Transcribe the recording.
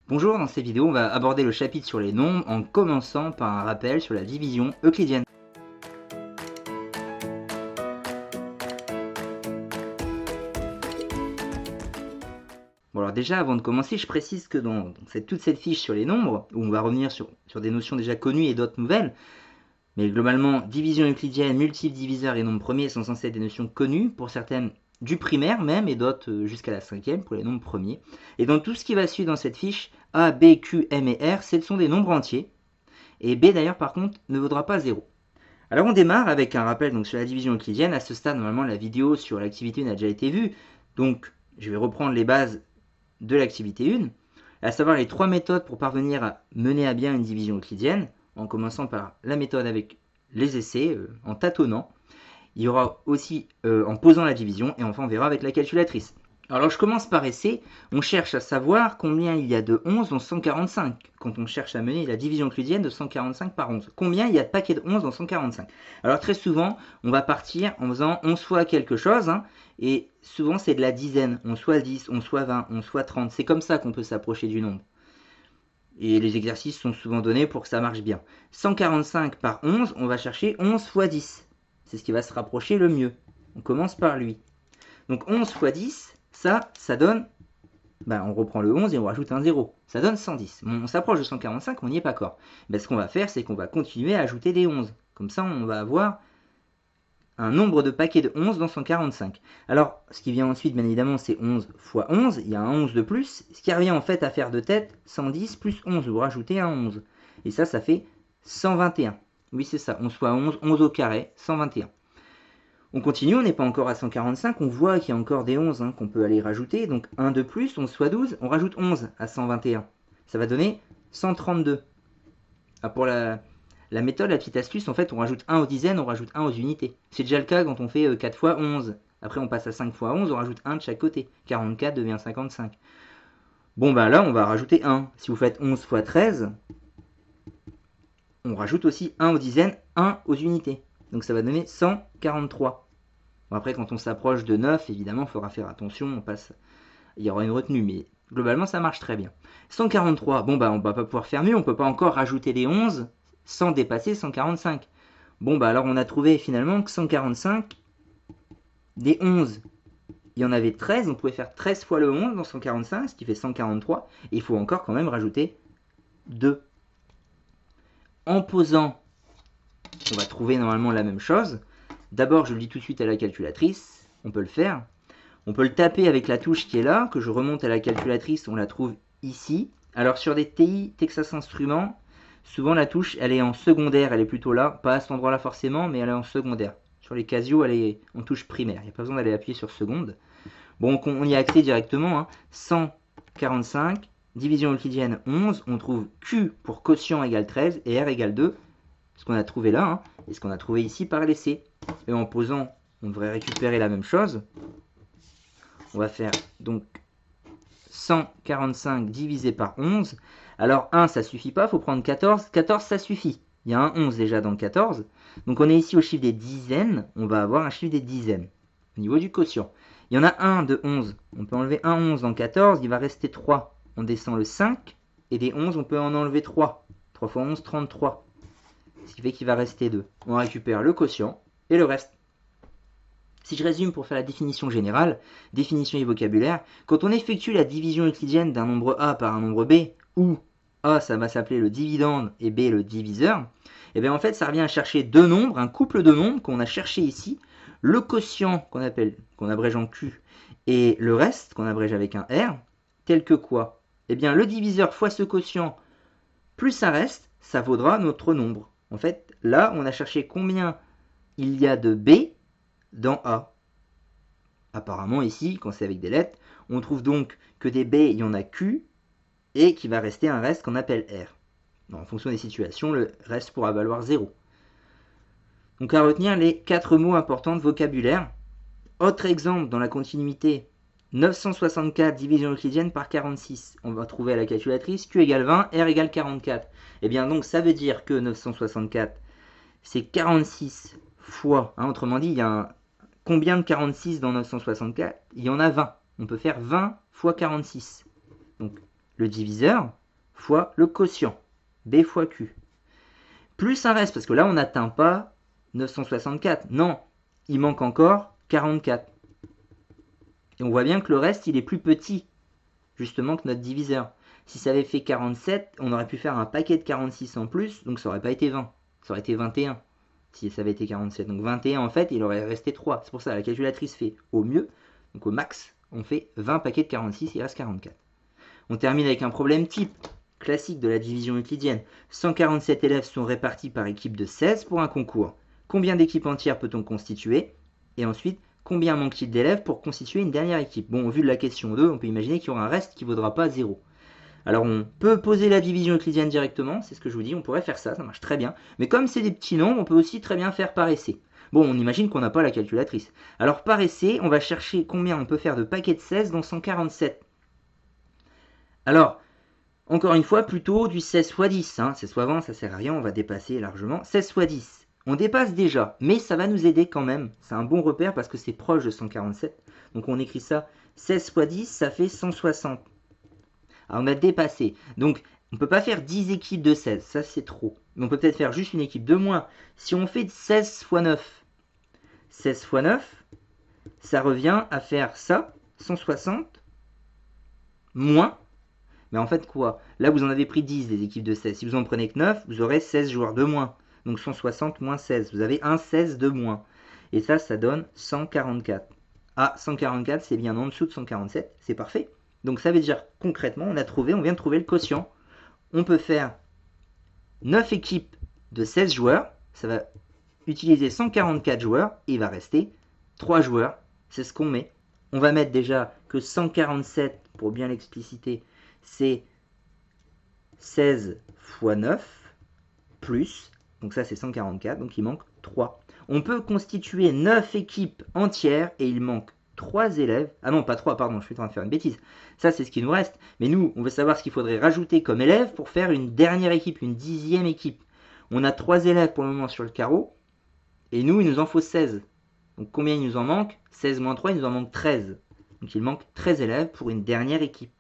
Bonjour, dans cette vidéo, on va aborder le chapitre sur les nombres en commençant par un rappel sur la division euclidienne. Bon alors déjà, avant de commencer, je précise que dans toute cette fiche sur les nombres, où on va revenir sur des notions déjà connues et d'autres nouvelles, mais globalement, division euclidienne, multiples diviseurs et nombres premiers sont censés être des notions connues, pour certaines du primaire même, et d'autres jusqu'à la cinquième pour les nombres premiers. Et donc tout ce qui va suivre dans cette fiche, A, B, Q, M et R, ce sont des nombres entiers. Et B d'ailleurs par contre ne vaudra pas 0. Alors on démarre avec un rappel donc, sur la division euclidienne. À ce stade, normalement, la vidéo sur l'activité 1 a déjà été vue. Donc je vais reprendre les bases de l'activité 1, à savoir les 3 méthodes pour parvenir à mener à bien une division euclidienne, en commençant par la méthode avec les essais, en tâtonnant. Il y aura aussi en posant la division, et enfin on verra avec la calculatrice. Alors je commence par essai. On cherche à savoir combien il y a de 11 dans 145, quand on cherche à mener la division euclidienne de 145 par 11. Combien il y a de paquets de 11 dans 145? Alors très souvent, on va partir en faisant 11 fois quelque chose, et souvent c'est de la dizaine, 11 fois 10, 11 fois 20, 11 fois 30. C'est comme ça qu'on peut s'approcher du nombre. Et les exercices sont souvent donnés pour que ça marche bien. 145 par 11, on va chercher 11 fois 10. C'est ce qui va se rapprocher le mieux. On commence par lui. Donc 11 fois 10, ça donne, on reprend le 11 et on rajoute un 0. Ça donne 110. On s'approche de 145, on n'y est pas encore. Ce qu'on va faire, c'est qu'on va continuer à ajouter des 11. Comme ça, on va avoir un nombre de paquets de 11 dans 145. Alors, ce qui vient ensuite, bien évidemment, c'est 11 fois 11. Il y a un 11 de plus. Ce qui revient en fait à faire de tête 110 plus 11. Vous rajoutez un 11. Et ça fait 121. Oui, c'est ça. 11 fois 11, 11 au carré, 121. On continue, on n'est pas encore à 145, on voit qu'il y a encore des 11 qu'on peut aller rajouter. Donc 1 de plus, 11 fois 12, on rajoute 11 à 121. Ça va donner 132. Pour la méthode, la petite astuce, en fait, on rajoute 1 aux dizaines, on rajoute 1 aux unités. C'est déjà le cas quand on fait 4 fois 11. Après, on passe à 5 fois 11, on rajoute 1 de chaque côté. 44 devient 55. Bon, là, on va rajouter 1. Si vous faites 11 fois 13, on rajoute aussi 1 aux dizaines, 1 aux unités. Donc ça va donner 143. Bon, après, quand on s'approche de 9, évidemment, il faudra faire attention. Il y aura une retenue, mais globalement, ça marche très bien. 143, on va pas pouvoir faire mieux. On ne peut pas encore rajouter les 11 sans dépasser 145. Alors on a trouvé finalement que 145, des 11, il y en avait 13. On pouvait faire 13 fois le 11 dans 145, ce qui fait 143. Et il faut encore quand même rajouter 2. En posant, on va trouver normalement la même chose. D'abord, je le dis tout de suite à la calculatrice. On peut le faire. On peut le taper avec la touche qui est là, que je remonte à la calculatrice. On la trouve ici. Alors sur des TI, Texas Instruments, souvent la touche, elle est en secondaire. Elle est plutôt là. Pas à cet endroit-là forcément, mais elle est en secondaire. Sur les Casio, elle est en touche primaire. Il n'y a pas besoin d'aller appuyer sur seconde. Bon, on y a accès directement. 145, division euclidienne 11. On trouve Q pour quotient égale 13 et R égale 2. Ce qu'on a trouvé là, et ce qu'on a trouvé ici par l'essai. Et en posant, on devrait récupérer la même chose. On va faire donc 145 divisé par 11. Alors 1, ça suffit pas, il faut prendre 14. 14, ça suffit. Il y a un 11 déjà dans le 14. Donc on est ici au chiffre des dizaines. On va avoir un chiffre des dizaines au niveau du quotient. Il y en a un de 11. On peut enlever un 11 dans 14. Il va rester 3. On descend le 5. Et des 11, on peut en enlever 3. 3 fois 11, 33. Ce qui fait qu'il va rester 2. On récupère le quotient et le reste. Si je résume pour faire la définition générale, définition et vocabulaire, quand on effectue la division euclidienne d'un nombre A par un nombre B, où A ça va s'appeler le dividende et B le diviseur, et bien en fait ça revient à chercher deux nombres, un couple de nombres qu'on a cherché ici, le quotient qu'on abrège en Q, et le reste qu'on abrège avec un R, tel que quoi? Et bien le diviseur fois ce quotient plus un reste, ça vaudra notre nombre. En fait, là, on a cherché combien il y a de B dans A. Apparemment, ici, quand c'est avec des lettres, on trouve donc que des B, il y en a Q, et qu'il va rester un reste qu'on appelle R. En fonction des situations, le reste pourra valoir 0. Donc à retenir les 4 mots importants de vocabulaire. Autre exemple dans la continuité, 964 division euclidienne par 46. On va trouver à la calculatrice Q égale 20, R égale 44. Et bien donc ça veut dire que 964, c'est 46 fois, autrement dit, il y a combien de 46 dans 964? Il y en a 20. On peut faire 20 fois 46. Donc le diviseur, fois le quotient, B fois Q. Plus un reste, parce que là, on n'atteint pas 964. Non, il manque encore 44. Et on voit bien que le reste, il est plus petit, justement, que notre diviseur. Si ça avait fait 47, on aurait pu faire un paquet de 46 en plus, donc ça n'aurait pas été 20. Ça aurait été 21, si ça avait été 47. Donc 21, en fait, il aurait resté 3. C'est pour ça que la calculatrice fait au mieux, donc au max, on fait 20 paquets de 46, il reste 44. On termine avec un problème type, classique de la division euclidienne. 147 élèves sont répartis par équipe de 16 pour un concours. Combien d'équipes entières peut-on constituer? Et ensuite, combien manque-t-il d'élèves pour constituer une dernière équipe? Bon, au vu de la question 2, on peut imaginer qu'il y aura un reste qui ne vaudra pas 0. Alors on peut poser la division euclidienne directement, c'est ce que je vous dis, on pourrait faire ça, ça marche très bien. Mais comme c'est des petits nombres, on peut aussi très bien faire par essai. Bon, on imagine qu'on n'a pas la calculatrice. Alors par essai, on va chercher combien on peut faire de paquets de 16 dans 147. Alors, encore une fois, plutôt du 16 x 10. 16 fois 20, ça sert à rien, on va dépasser largement. 16 x 10. On dépasse déjà, mais ça va nous aider quand même. C'est un bon repère parce que c'est proche de 147. Donc on écrit ça, 16 x 10, ça fait 160. Alors on a dépassé. Donc on ne peut pas faire 10 équipes de 16, ça c'est trop. Mais on peut peut-être faire juste une équipe de moins. Si on fait 16 x 9, 16 x 9, ça revient à faire ça, 160, moins. Mais en fait quoi? Là vous en avez pris 10 des équipes de 16. Si vous en prenez que 9, vous aurez 16 joueurs de moins. Donc 160 moins 16. Vous avez un 16 de moins. Et ça donne 144. Ah, 144 c'est bien en dessous de 147. C'est parfait. Donc ça veut dire concrètement, on vient de trouver le quotient. On peut faire 9 équipes de 16 joueurs. Ça va utiliser 144 joueurs et il va rester 3 joueurs. C'est ce qu'on met. On va mettre déjà que 147, pour bien l'expliciter, c'est 16 x 9 plus, donc ça c'est 144, donc il manque 3. On peut constituer 9 équipes entières et il manque 3 élèves. Ah non, pas 3, pardon, je suis en train de faire une bêtise. Ça c'est ce qui nous reste. Mais nous, on veut savoir ce qu'il faudrait rajouter comme élèves pour faire une dernière équipe, une 10e équipe. On a 3 élèves pour le moment sur le carreau et nous, il nous en faut 16. Donc combien il nous en manque? 16 moins 3, il nous en manque 13. Donc il manque 13 élèves pour une dernière équipe.